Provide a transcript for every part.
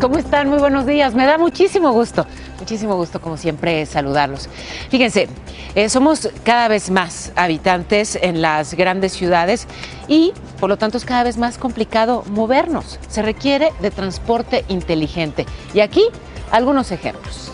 ¿cómo están? Muy buenos días. Me da muchísimo gusto como siempre saludarlos. Fíjense, somos cada vez más habitantes en las grandes ciudades y por lo tanto es cada vez más complicado movernos. Se requiere de transporte inteligente. Y aquí algunos ejemplos.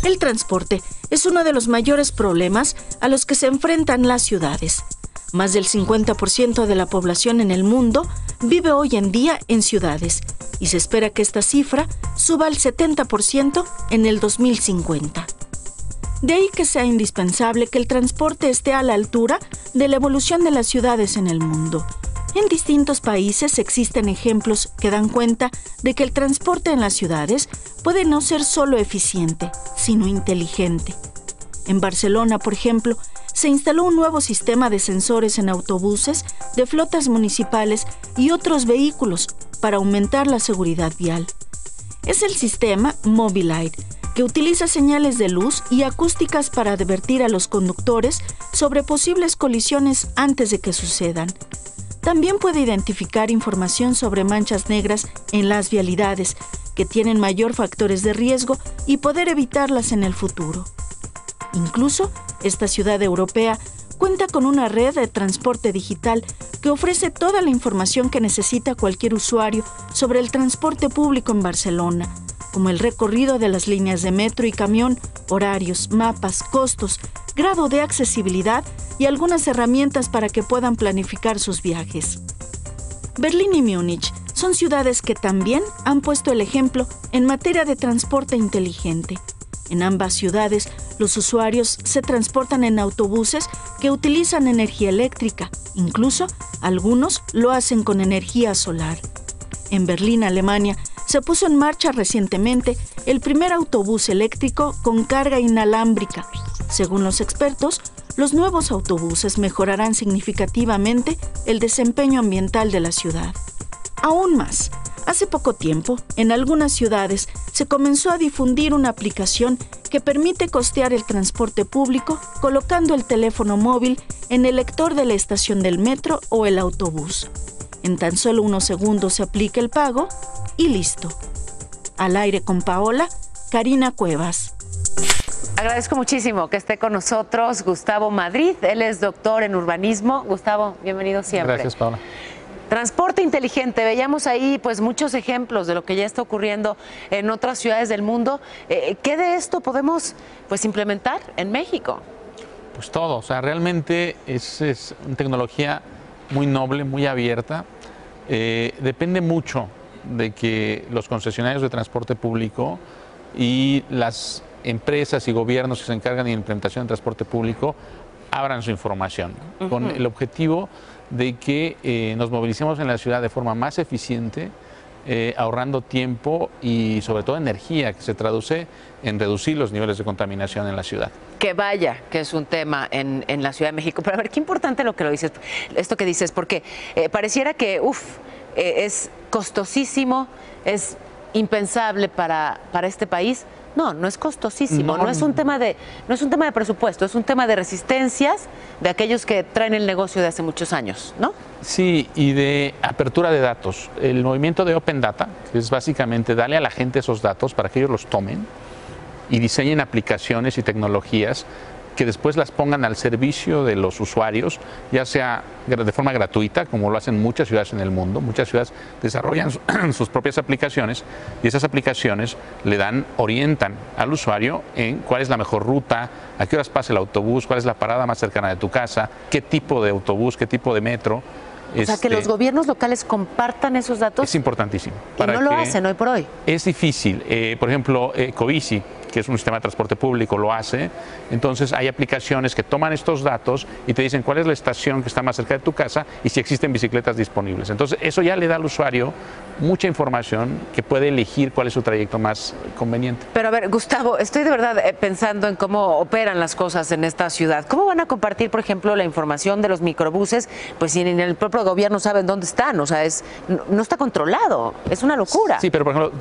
El transporte es uno de los mayores problemas a los que se enfrentan las ciudades. Más del 50% de la población en el mundo vive hoy en día en ciudades y se espera que esta cifra suba al 70% en el 2050. De ahí que sea indispensable que el transporte esté a la altura de la evolución de las ciudades en el mundo. En distintos países existen ejemplos que dan cuenta de que el transporte en las ciudades puede no ser solo eficiente, sino inteligente. En Barcelona, por ejemplo, se instaló un nuevo sistema de sensores en autobuses, de flotas municipales y otros vehículos para aumentar la seguridad vial. Es el sistema Mobileye, que utiliza señales de luz y acústicas para advertir a los conductores sobre posibles colisiones antes de que sucedan. También puede identificar información sobre manchas negras en las vialidades, que tienen mayor factores de riesgo, y poder evitarlas en el futuro. Incluso, esta ciudad europea cuenta con una red de transporte digital que ofrece toda la información que necesita cualquier usuario sobre el transporte público en Barcelona, como el recorrido de las líneas de metro y camión, horarios, mapas, costos, grado de accesibilidad y algunas herramientas para que puedan planificar sus viajes. Berlín y Múnich son ciudades que también han puesto el ejemplo en materia de transporte inteligente. En ambas ciudades, los usuarios se transportan en autobuses que utilizan energía eléctrica. Incluso, algunos lo hacen con energía solar. En Berlín, Alemania, se puso en marcha recientemente el primer autobús eléctrico con carga inalámbrica. Según los expertos, los nuevos autobuses mejorarán significativamente el desempeño ambiental de la ciudad. Aún más, hace poco tiempo, en algunas ciudades, se comenzó a difundir una aplicación que permite costear el transporte público colocando el teléfono móvil en el lector de la estación del metro o el autobús. En tan solo unos segundos se aplica el pago y listo. Al aire con Paola, Karina Cuevas. Agradezco muchísimo que esté con nosotros Gustavo Madrid. Él es doctor en urbanismo. Gustavo, bienvenido siempre. Gracias, Paola. Transporte inteligente, veíamos ahí pues muchos ejemplos de lo que ya está ocurriendo en otras ciudades del mundo. ¿Qué de esto podemos pues implementar en México? Pues todo, o sea, realmente es una tecnología muy noble, muy abierta. Depende mucho de que los concesionarios de transporte público y las empresas y gobiernos que se encargan de la implementación del transporte público abran su información, con el objetivo de que nos movilicemos en la ciudad de forma más eficiente, ahorrando tiempo y sobre todo energía, que se traduce en reducir los niveles de contaminación en la ciudad. Que vaya, que es un tema en la Ciudad de México. Pero a ver, qué importante lo que lo dices, esto que dices, porque pareciera que es costosísimo, es impensable para este país. No, no es costosísimo, no es un tema de presupuesto, es un tema de resistencias de aquellos que traen el negocio de hace muchos años, ¿no? Sí, y de apertura de datos. El movimiento de Open Data, que es básicamente darle a la gente esos datos para que ellos los tomen y diseñen aplicaciones y tecnologías que después las pongan al servicio de los usuarios, ya sea de forma gratuita, como lo hacen muchas ciudades en el mundo. Muchas ciudades desarrollan sus propias aplicaciones y esas aplicaciones orientan al usuario en cuál es la mejor ruta, a qué horas pasa el autobús, cuál es la parada más cercana de tu casa, qué tipo de autobús, qué tipo de metro. O sea, que los gobiernos locales compartan esos datos. Es importantísimo. Y no lo hacen hoy por hoy. Es difícil. Por ejemplo, Covici, que es un sistema de transporte público, lo hace. Entonces hay aplicaciones que toman estos datos y te dicen cuál es la estación que está más cerca de tu casa y si existen bicicletas disponibles. Entonces eso ya le da al usuario mucha información que puede elegir cuál es su trayecto más conveniente. Pero a ver, Gustavo, estoy de verdad pensando en cómo operan las cosas en esta ciudad. ¿Cómo van a compartir, por ejemplo, la información de los microbuses? Pues si en el propio gobierno saben dónde están, o sea, no está controlado, es una locura. Sí, pero por ejemplo,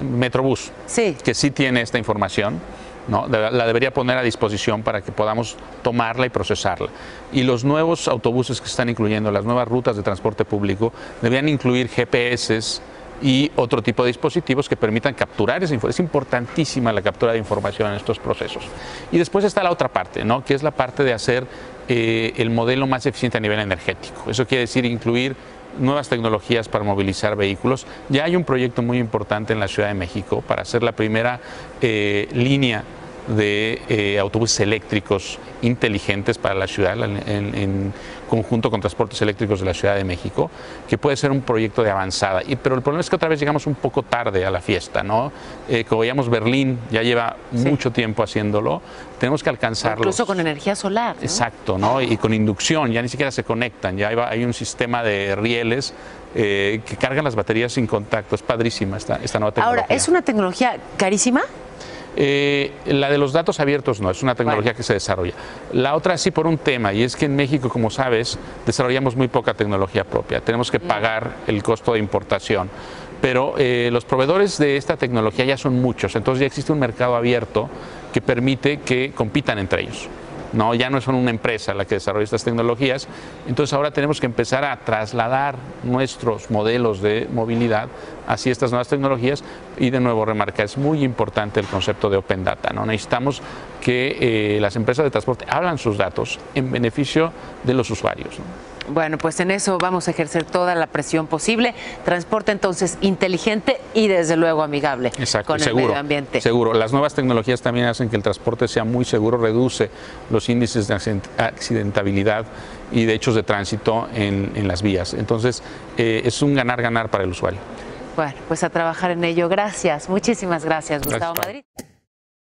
Metrobús, sí, que sí tiene esta información, ¿no? La debería poner a disposición para que podamos tomarla y procesarla. Y los nuevos autobuses que están incluyendo, las nuevas rutas de transporte público, deberían incluir GPS y otro tipo de dispositivos que permitan capturar esa información. Es importantísima la captura de información en estos procesos. Y después está la otra parte, ¿no? Que es la parte de hacer el modelo más eficiente a nivel energético. Eso quiere decir incluir nuevas tecnologías para movilizar vehículos. Ya hay un proyecto muy importante en la Ciudad de México para hacer la primera línea de autobuses eléctricos inteligentes para la ciudad en conjunto con transportes eléctricos de la Ciudad de México, que puede ser un proyecto de avanzada. Pero el problema es que otra vez llegamos un poco tarde a la fiesta, ¿no? Como veíamos, Berlín ya lleva mucho tiempo haciéndolo, tenemos que alcanzarlo. Incluso con energía solar, ¿no? Exacto, ¿no? Y con inducción, ya ni siquiera se conectan, ya hay un sistema de rieles que cargan las baterías sin contacto. Es padrísima esta nueva tecnología. Ahora, ¿es una tecnología carísima? La de los datos abiertos no, es una tecnología que se desarrolla. La otra sí por un tema, y es que en México, como sabes, desarrollamos muy poca tecnología propia. Tenemos que pagar el costo de importación. Pero los proveedores de esta tecnología ya son muchos, entonces ya existe un mercado abierto que permite que compitan entre ellos. No, ya no son una empresa la que desarrolla estas tecnologías, entonces ahora tenemos que empezar a trasladar nuestros modelos de movilidad hacia estas nuevas tecnologías y de nuevo remarcar, es muy importante el concepto de Open Data, ¿no? Necesitamos que las empresas de transporte abran sus datos en beneficio de los usuarios, ¿no? Bueno, pues en eso vamos a ejercer toda la presión posible. Transporte entonces inteligente y desde luego amigable. Exacto, con el medio ambiente. Seguro. Las nuevas tecnologías también hacen que el transporte sea muy seguro, reduce los índices de accidentabilidad y de hechos de tránsito en las vías. Entonces, es un ganar-ganar para el usuario. Bueno, pues a trabajar en ello. Gracias, muchísimas gracias, Gustavo Gracias, Madrid.